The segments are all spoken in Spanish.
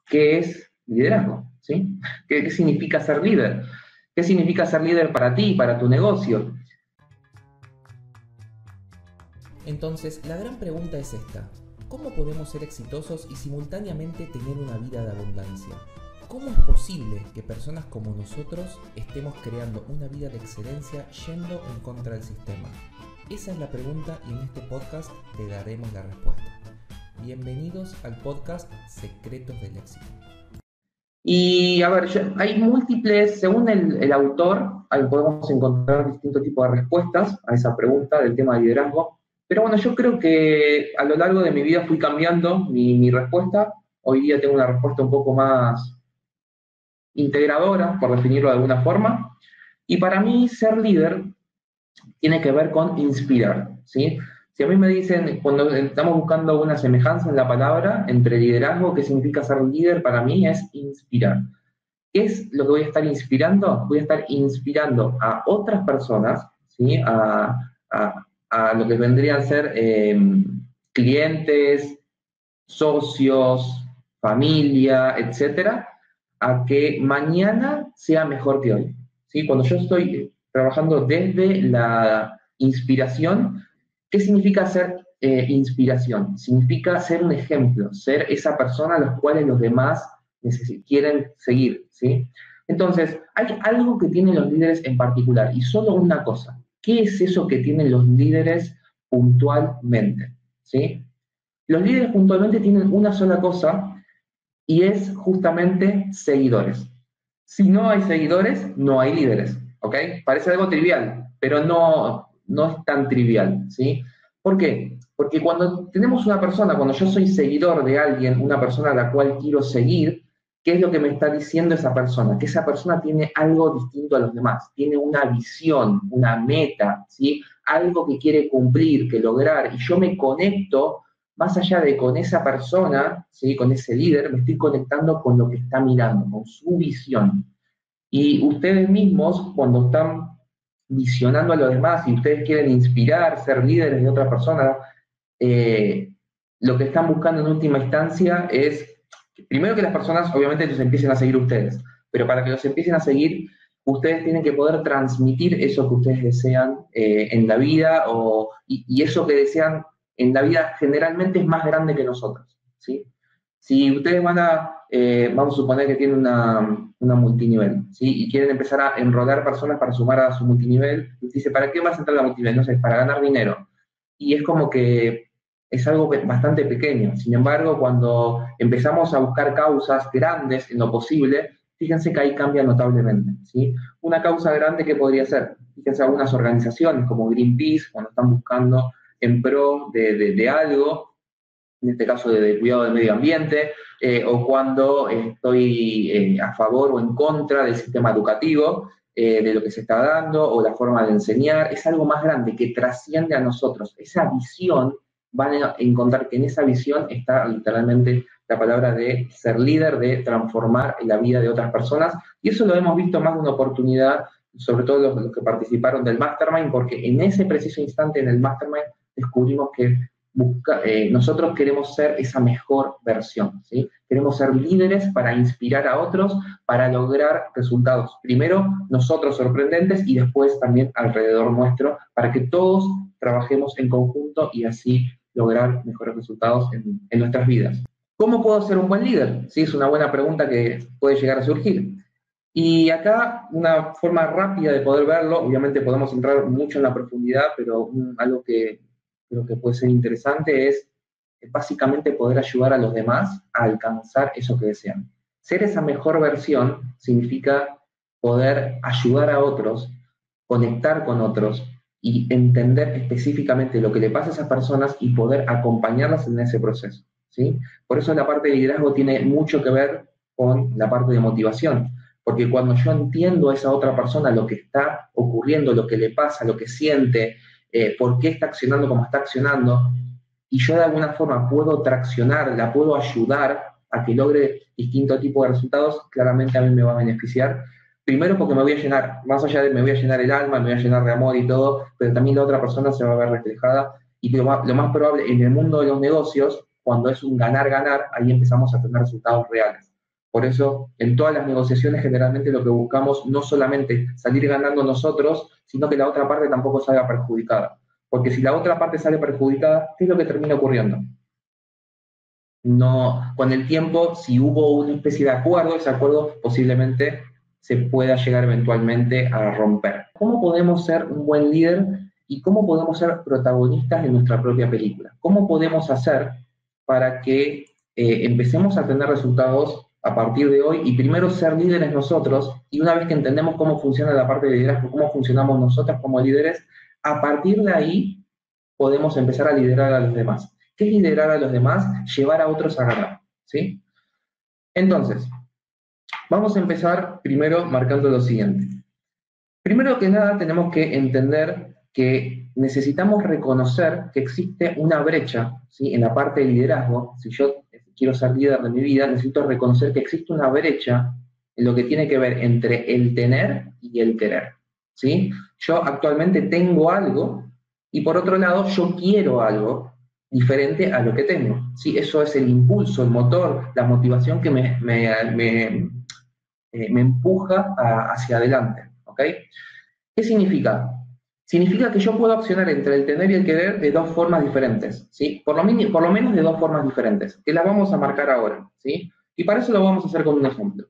qué es liderazgo, ¿sí? ¿Qué significa ser líder? ¿Qué significa ser líder para ti, para tu negocio? Entonces, la gran pregunta es esta: ¿cómo podemos ser exitosos y simultáneamente tener una vida de abundancia? ¿Cómo es posible que personas como nosotros estemos creando una vida de excelencia yendo en contra del sistema? Esa es la pregunta y en este podcast te daremos la respuesta. Bienvenidos al podcast Secretos del Éxito. Y a ver, hay múltiples, según el autor, ahí podemos encontrar distintos tipos de respuestas a esa pregunta del tema de liderazgo. Pero bueno, yo creo que a lo largo de mi vida fui cambiando mi respuesta. Hoy día tengo una respuesta un poco más integradora, por definirlo de alguna forma. Y para mí ser líder tiene que ver con inspirar, ¿sí? Si a mí me dicen, cuando estamos buscando una semejanza en la palabra entre liderazgo, ¿qué significa ser líder? Para mí es inspirar. ¿Qué es lo que voy a estar inspirando? Voy a estar inspirando a otras personas, ¿sí? A lo que vendrían a ser clientes, socios, familia, etcétera, a que mañana sea mejor que hoy, ¿sí? Cuando yo estoy trabajando desde la inspiración, ¿qué significa ser inspiración? Significa ser un ejemplo, ser esa persona a la cual los demás quieren seguir, ¿sí? Entonces, hay algo que tienen los líderes en particular, y solo una cosa. ¿Qué es eso que tienen los líderes puntualmente? ¿Sí? Los líderes puntualmente tienen una sola cosa y es justamente seguidores. Si no hay seguidores, no hay líderes, ¿ok? Parece algo trivial, pero no es tan trivial, ¿sí? ¿Por qué? Porque cuando tenemos una persona, cuando yo soy seguidor de alguien, una persona a la cual quiero seguir, ¿qué es lo que me está diciendo esa persona? Que esa persona tiene algo distinto a los demás, tiene una visión, una meta, ¿sí? Algo que quiere cumplir, que lograr, y yo me conecto más allá de con esa persona, ¿sí? Con ese líder, me estoy conectando con lo que está mirando, con su visión. Y ustedes mismos, cuando están visionando a los demás y ustedes quieren inspirar, ser líderes de otra persona, eh, lo que están buscando en última instancia es, primero que las personas obviamente los empiecen a seguir ustedes, pero para que los empiecen a seguir, ustedes tienen que poder transmitir eso que ustedes desean en la vida y eso que desean en la vida generalmente es más grande que nosotros, ¿sí? Si ustedes vamos a suponer que tienen una multinivel, ¿sí? Y quieren empezar a enrolar personas para sumar a su multinivel, y dice, ¿para qué vas a entrar a la multinivel? No sé, para ganar dinero. Y es como que es algo bastante pequeño. Sin embargo, cuando empezamos a buscar causas grandes en lo posible, fíjense que ahí cambia notablemente, ¿sí? Una causa grande, ¿qué podría ser? Fíjense algunas organizaciones como Greenpeace, cuando están buscando en pro de algo, en este caso de cuidado del medio ambiente, o cuando estoy a favor o en contra del sistema educativo, de lo que se está dando, o la forma de enseñar, es algo más grande que trasciende a nosotros. Esa visión, van a encontrar que en esa visión está literalmente la palabra de ser líder, de transformar la vida de otras personas, y eso lo hemos visto más de una oportunidad, sobre todo los que participaron del Mastermind, porque en ese preciso instante en el Mastermind descubrimos que nosotros queremos ser esa mejor versión, ¿sí? Queremos ser líderes para inspirar a otros, para lograr resultados, primero nosotros sorprendentes y después también alrededor nuestro, para que todos trabajemos en conjunto y así lograr mejores resultados en nuestras vidas. ¿Cómo puedo ser un buen líder? Sí, es una buena pregunta que puede llegar a surgir. Y acá una forma rápida de poder verlo, obviamente podemos entrar mucho en la profundidad, pero algo que creo que puede ser interesante es básicamente poder ayudar a los demás a alcanzar eso que desean. Ser esa mejor versión significa poder ayudar a otros, conectar con otros y entender específicamente lo que le pasa a esas personas y poder acompañarlas en ese proceso, ¿sí? Por eso la parte de liderazgo tiene mucho que ver con la parte de motivación, porque cuando yo entiendo a esa otra persona lo que está ocurriendo, lo que le pasa, lo que siente, por qué está accionando como está accionando, y yo de alguna forma puedo traccionar, la puedo ayudar a que logre distinto tipo de resultados, claramente a mí me va a beneficiar. Primero porque me voy a llenar, más allá de me voy a llenar el alma, me voy a llenar de amor y todo, pero también la otra persona se va a ver reflejada. Y lo más probable en el mundo de los negocios, cuando es un ganar-ganar, ahí empezamos a tener resultados reales. Por eso, en todas las negociaciones generalmente lo que buscamos no solamente salir ganando nosotros, sino que la otra parte tampoco salga perjudicada. Porque si la otra parte sale perjudicada, ¿qué es lo que termina ocurriendo? No, con el tiempo, si hubo una especie de acuerdo, ese acuerdo posiblemente se pueda llegar eventualmente a romper. ¿Cómo podemos ser un buen líder y cómo podemos ser protagonistas de nuestra propia película? ¿Cómo podemos hacer para que empecemos a tener resultados a partir de hoy y primero ser líderes nosotros, y una vez que entendemos cómo funciona la parte de liderazgo, cómo funcionamos nosotros como líderes, a partir de ahí podemos empezar a liderar a los demás? ¿Qué es liderar a los demás? Llevar a otros a ganar, ¿sí? Entonces, vamos a empezar primero marcando lo siguiente. Primero que nada, tenemos que entender que necesitamos reconocer que existe una brecha, ¿sí? En la parte de liderazgo. Si yo quiero ser líder de mi vida, necesito reconocer que existe una brecha en lo que tiene que ver entre el tener y el querer, ¿sí? Yo actualmente tengo algo y por otro lado yo quiero algo diferente a lo que tengo, ¿sí? Eso es el impulso, el motor, la motivación que me empuja hacia adelante, ¿ok? ¿Qué significa? Significa que yo puedo accionar entre el tener y el querer de dos formas diferentes, ¿sí? Por lo menos de dos formas diferentes, que las vamos a marcar ahora, ¿sí? Y para eso lo vamos a hacer con un ejemplo.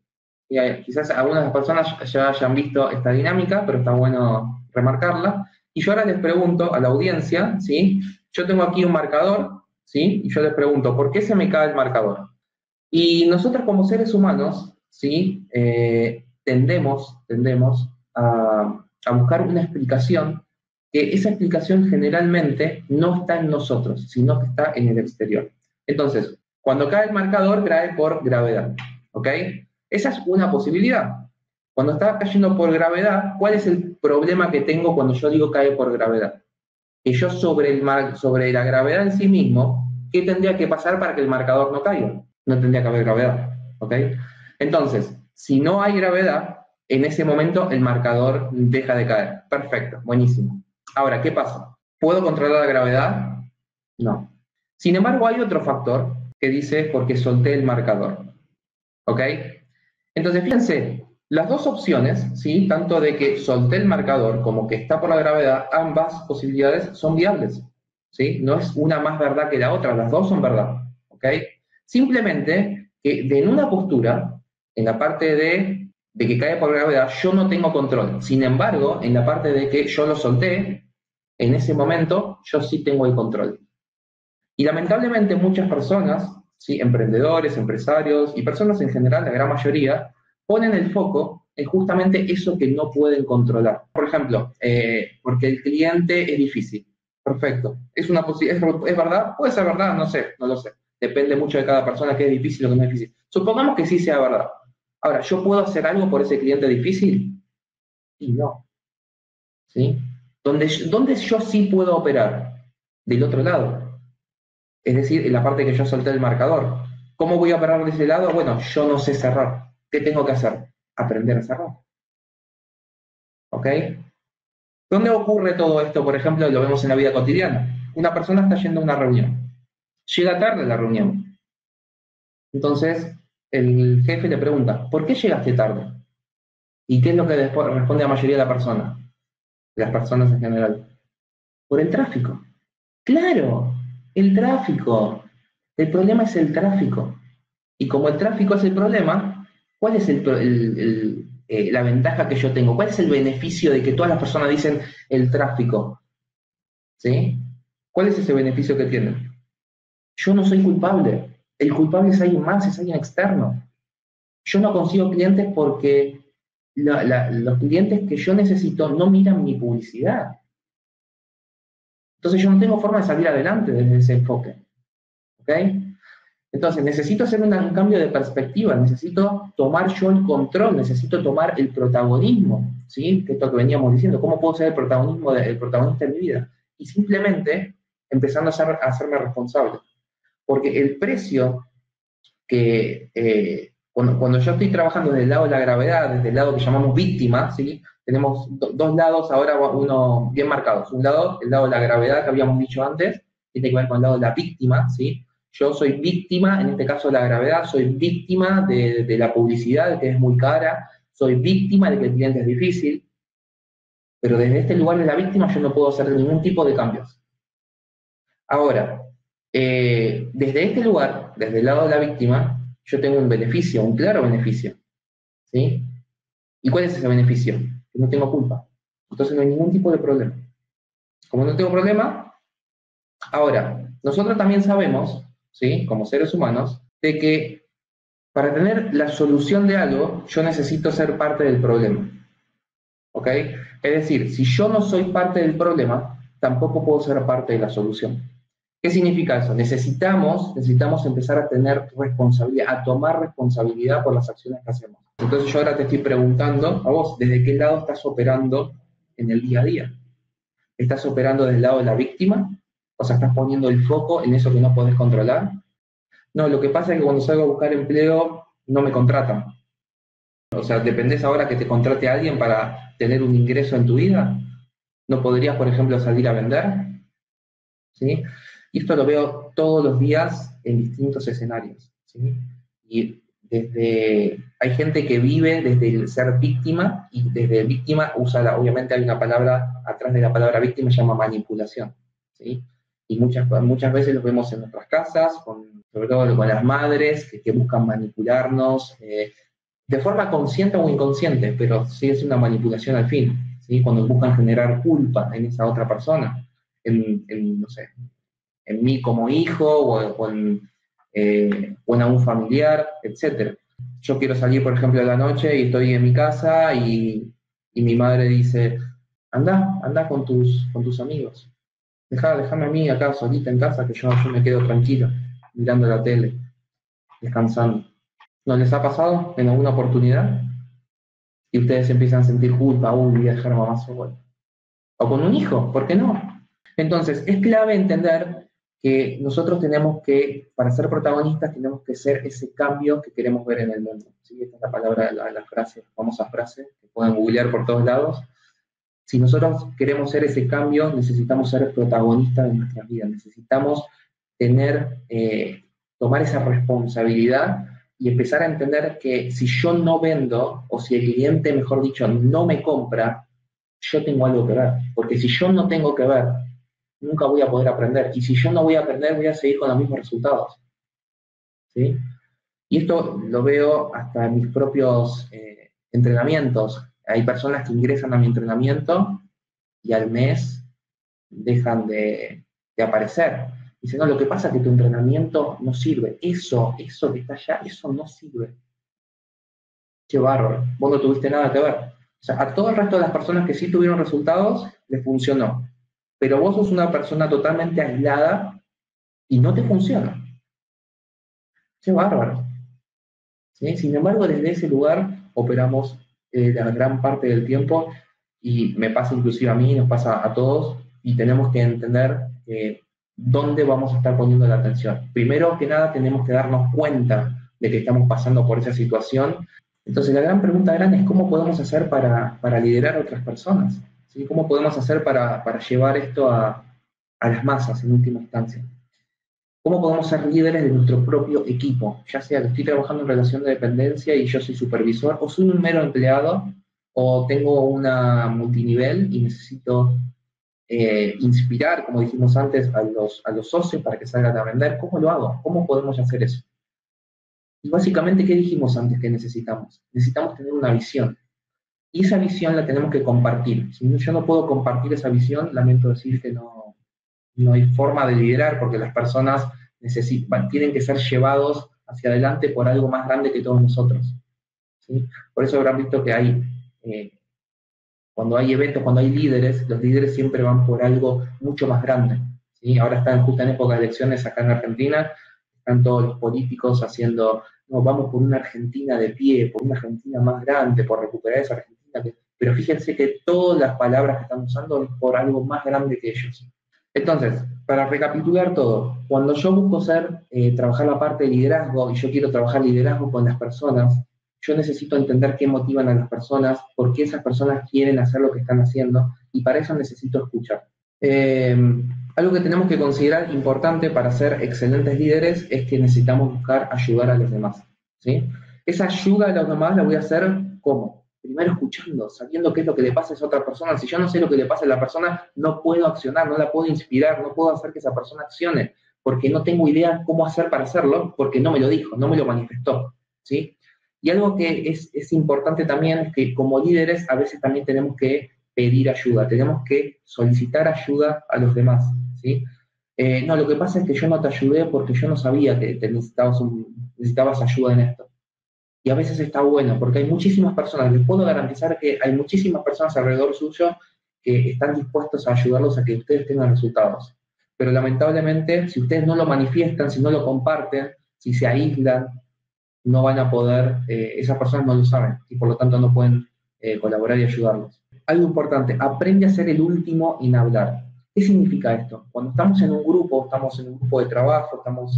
Quizás algunas personas ya hayan visto esta dinámica, pero está bueno remarcarla. Y yo ahora les pregunto a la audiencia, ¿sí? Yo tengo aquí un marcador, ¿sí? Y yo les pregunto, ¿por qué se me cae el marcador? Y nosotros como seres humanos, ¿sí? Tendemos a buscar una explicación, que esa explicación generalmente no está en nosotros, sino que está en el exterior. Entonces, cuando cae el marcador, cae por gravedad, ¿ok? Esa es una posibilidad. Cuando está cayendo por gravedad, ¿cuál es el problema que tengo cuando yo digo cae por gravedad? Que yo sobre la gravedad en sí mismo, ¿qué tendría que pasar para que el marcador no caiga? No tendría que haber gravedad, ¿ok? Entonces, si no hay gravedad, en ese momento el marcador deja de caer. Perfecto, buenísimo. Ahora, ¿qué pasa? ¿Puedo controlar la gravedad? No. Sin embargo, hay otro factor que dice porque solté el marcador, ¿ok? Entonces, fíjense, las dos opciones, ¿sí? Tanto de que solté el marcador como que está por la gravedad, ambas posibilidades son viables, ¿sí? No es una más verdad que la otra, las dos son verdad, ¿ok? Simplemente que en una postura, en la parte de que cae por gravedad, yo no tengo control. Sin embargo, en la parte de que yo lo solté, en ese momento yo sí tengo el control. Y lamentablemente muchas personas, ¿sí? Emprendedores, empresarios y personas en general, la gran mayoría, ponen el foco en justamente eso que no pueden controlar. Por ejemplo, porque el cliente es difícil. Perfecto. ¿Es verdad? Puede ser verdad, no sé, no lo sé. Depende mucho de cada persona qué es difícil o qué no es difícil. Supongamos que sí sea verdad. Ahora, ¿yo puedo hacer algo por ese cliente difícil? Y no. ¿Sí? ¿Dónde yo sí puedo operar? Del otro lado. Es decir, en la parte que yo solté el marcador. ¿Cómo voy a operar de ese lado? Bueno, yo no sé cerrar. ¿Qué tengo que hacer? Aprender a cerrar. ¿Ok? ¿Dónde ocurre todo esto? Por ejemplo, lo vemos en la vida cotidiana. Una persona está yendo a una reunión. Llega tarde a la reunión. Entonces, el jefe le pregunta, ¿por qué llegaste tarde? ¿Y qué es lo que después responde la mayoría de las personas en general? Por el tráfico. Claro, el tráfico. El problema es el tráfico. Y como el tráfico es el problema, ¿cuál es la ventaja que yo tengo? ¿Cuál es el beneficio de que todas las personas dicen el tráfico? ¿Sí? ¿Cuál es ese beneficio que tienen? Yo no soy culpable. El culpable es alguien más, es alguien externo. Yo no consigo clientes porque los clientes que yo necesito no miran mi publicidad. Entonces yo no tengo forma de salir adelante desde ese enfoque. ¿Ok? Entonces necesito hacer un cambio de perspectiva, necesito tomar yo el control, necesito tomar el protagonismo, ¿sí? Que es lo que veníamos diciendo, ¿cómo puedo ser el protagonista de mi vida? Y simplemente empezando a hacerme responsable. Porque el precio que cuando yo estoy trabajando desde el lado de la gravedad, desde el lado que llamamos víctima, ¿sí? Tenemos dos lados ahora, uno bien marcados. Un lado, el lado de la gravedad que habíamos dicho antes, que tiene que ver con el lado de la víctima, ¿sí? Yo soy víctima, en este caso de la gravedad, soy víctima de la publicidad, de que es muy cara, soy víctima de que el cliente es difícil, pero desde este lugar de la víctima yo no puedo hacer ningún tipo de cambios. Ahora, desde este lugar, desde el lado de la víctima, yo tengo un beneficio, un claro beneficio, ¿sí? ¿Y cuál es ese beneficio? Que no tengo culpa. Entonces no hay ningún tipo de problema. Como no tengo problema, ahora, nosotros también sabemos, ¿sí? Como seres humanos, de que para tener la solución de algo, yo necesito ser parte del problema. ¿Ok? Es decir, si yo no soy parte del problema, tampoco puedo ser parte de la solución. ¿Qué significa eso? Necesitamos empezar a tener responsabilidad, a tomar responsabilidad por las acciones que hacemos. Entonces yo ahora te estoy preguntando a vos, ¿desde qué lado estás operando en el día a día? ¿Estás operando desde el lado de la víctima? O sea, ¿estás poniendo el foco en eso que no podés controlar? No, lo que pasa es que cuando salgo a buscar empleo no me contratan. O sea, ¿dependés ahora que te contrate a alguien para tener un ingreso en tu vida? ¿No podrías, por ejemplo, salir a vender? ¿Sí? Y esto lo veo todos los días en distintos escenarios, ¿sí? Y hay gente que vive desde el ser víctima y desde víctima obviamente hay una palabra, atrás de la palabra víctima se llama manipulación, ¿sí? Y muchas veces lo vemos en nuestras casas, sobre todo con las madres que buscan manipularnos, de forma consciente o inconsciente, pero sí es una manipulación al fin, ¿sí? Cuando buscan generar culpa en esa otra persona, no sé, en mí como hijo o en un familiar, etc. Yo quiero salir, por ejemplo, a la noche y estoy en mi casa y mi madre dice, anda con tus amigos, déjame a mí acá solita en casa que yo me quedo tranquilo, mirando la tele, descansando. ¿No les ha pasado en alguna oportunidad? Y ustedes empiezan a sentir culpa, voy a dejar a mamá sola. O con un hijo, ¿por qué no? Entonces, es clave entender que nosotros tenemos que, para ser protagonistas, tenemos que ser ese cambio que queremos ver en el mundo. ¿Sí? Esta es la palabra, la frase, la famosa frase, que pueden googlear por todos lados. Si nosotros queremos ser ese cambio, necesitamos ser protagonistas de nuestras vidas, necesitamos tomar esa responsabilidad y empezar a entender que si yo no vendo, o si el cliente, mejor dicho, no me compra, yo tengo algo que ver. Porque si yo no tengo que ver, nunca voy a poder aprender. Y si yo no voy a aprender, voy a seguir con los mismos resultados. ¿Sí? Y esto lo veo hasta en mis propios entrenamientos. Hay personas que ingresan a mi entrenamiento y al mes dejan de aparecer. Dicen, no, lo que pasa es que tu entrenamiento no sirve. Eso que está allá, eso no sirve. Qué bárbaro. Vos no tuviste nada que ver. O sea, a todo el resto de las personas que sí tuvieron resultados, les funcionó. Pero vos sos una persona totalmente aislada y no te funciona. Qué bárbaro. ¿Sí? Sin embargo, desde ese lugar operamos la gran parte del tiempo y me pasa inclusive a mí, nos pasa a todos y tenemos que entender dónde vamos a estar poniendo la atención. Primero que nada, tenemos que darnos cuenta de que estamos pasando por esa situación. Entonces, la gran pregunta grande es cómo podemos hacer para liderar a otras personas. ¿Sí? ¿Cómo podemos hacer para llevar esto a las masas en última instancia? ¿Cómo podemos ser líderes de nuestro propio equipo? Ya sea que estoy trabajando en relación de dependencia y yo soy supervisor, o soy un mero empleado, o tengo una multinivel y necesito inspirar, como dijimos antes, a los socios para que salgan a vender. ¿Cómo lo hago? ¿Cómo podemos hacer eso? Y básicamente, ¿qué dijimos antes que necesitamos? Necesitamos tener una visión. Y esa visión la tenemos que compartir. Si yo no puedo compartir esa visión, lamento decir que no hay forma de liderar porque las personas tienen que ser llevados hacia adelante por algo más grande que todos nosotros. ¿Sí? Por eso habrán visto que cuando hay eventos, cuando hay líderes, los líderes siempre van por algo mucho más grande. ¿Sí? Ahora están justo en época de elecciones acá en Argentina, están todos los políticos haciendo, no, vamos por una Argentina de pie, por una Argentina más grande, por recuperar esa Argentina. Pero fíjense que todas las palabras que están usando es por algo más grande que ellos. Entonces, para recapitular todo, cuando yo busco trabajar la parte de liderazgo y yo quiero trabajar liderazgo con las personas, yo necesito entender qué motivan a las personas, por qué esas personas quieren hacer lo que están haciendo, y para eso necesito escuchar. Eh, Algo que tenemos que considerar importante para ser excelentes líderes es que necesitamos buscar ayudar a los demás, ¿sí? Esa ayuda a los demás la voy a hacer ¿cómo? Primero escuchando, sabiendo qué es lo que le pasa a esa otra persona. Si yo no sé lo que le pasa a la persona, no puedo accionar, no la puedo inspirar, no puedo hacer que esa persona accione, porque no tengo idea cómo hacer para hacerlo, porque no me lo dijo, no me lo manifestó, ¿sí? Y algo que es importante también es que como líderes a veces también tenemos que pedir ayuda, tenemos que solicitar ayuda a los demás, ¿sí? No, lo que pasa es que yo no te ayudé porque yo no sabía que te necesitabas ayuda en esto. Y a veces está bueno, porque hay muchísimas personas, les puedo garantizar que hay muchísimas personas alrededor suyo que están dispuestos a ayudarlos a que ustedes tengan resultados. Pero lamentablemente, si ustedes no lo manifiestan, si no lo comparten, si se aíslan, no van a poder, esas personas no lo saben y por lo tanto no pueden colaborar y ayudarlos. Algo importante, aprende a ser el último en hablar. ¿Qué significa esto? Cuando estamos en un grupo, estamos en un grupo de trabajo, estamos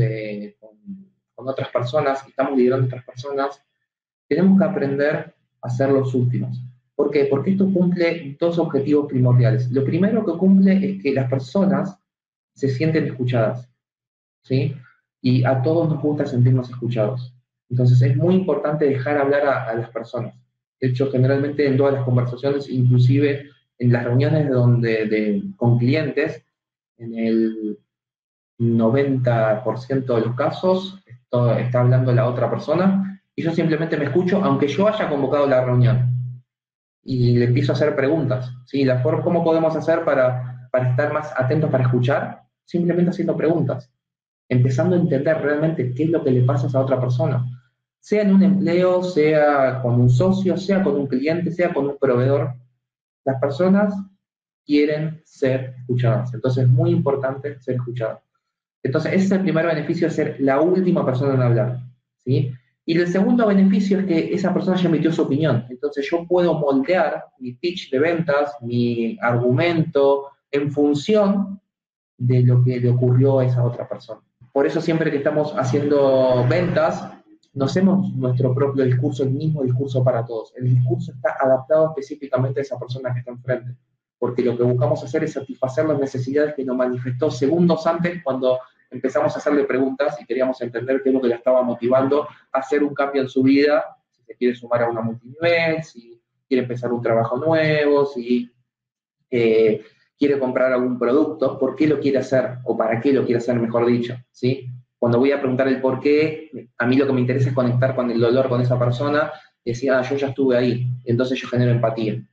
con otras personas, estamos liderando a otras personas, tenemos que aprender a ser los últimos. ¿Por qué? Porque esto cumple dos objetivos primordiales. Lo primero que cumple es que las personas se sienten escuchadas, ¿sí? Y a todos nos gusta sentirnos escuchados. Entonces es muy importante dejar hablar a las personas. De hecho, generalmente en todas las conversaciones, inclusive en las reuniones con clientes, en el 90% de los casos está hablando la otra persona y yo simplemente me escucho, aunque yo haya convocado la reunión y le empiezo a hacer preguntas. ¿Sí? ¿Cómo podemos hacer para estar más atentos para escuchar? Simplemente haciendo preguntas, empezando a entender realmente qué es lo que le pasa a esa otra persona. Sea en un empleo, sea con un socio, sea con un cliente, sea con un proveedor, las personas quieren ser escuchadas. Entonces es muy importante ser escuchadas. Entonces ese es el primer beneficio de ser la última persona en hablar, ¿sí? Y el segundo beneficio es que esa persona ya emitió su opinión. Entonces yo puedo moldear mi pitch de ventas, mi argumento, en función de lo que le ocurrió a esa otra persona. Por eso siempre que estamos haciendo ventas, no hacemos nuestro propio discurso, el mismo discurso para todos. El discurso está adaptado específicamente a esa persona que está enfrente, porque lo que buscamos hacer es satisfacer las necesidades que nos manifestó segundos antes cuando empezamos a hacerle preguntas y queríamos entender qué es lo que la estaba motivando a hacer un cambio en su vida, si se quiere sumar a una multinivel, si quiere empezar un trabajo nuevo, si quiere comprar algún producto, por qué lo quiere hacer o para qué lo quiere hacer, mejor dicho, ¿sí? Cuando voy a preguntar el por qué, a mí lo que me interesa es conectar con el dolor con esa persona y decir, yo ya estuve ahí, entonces yo genero empatía.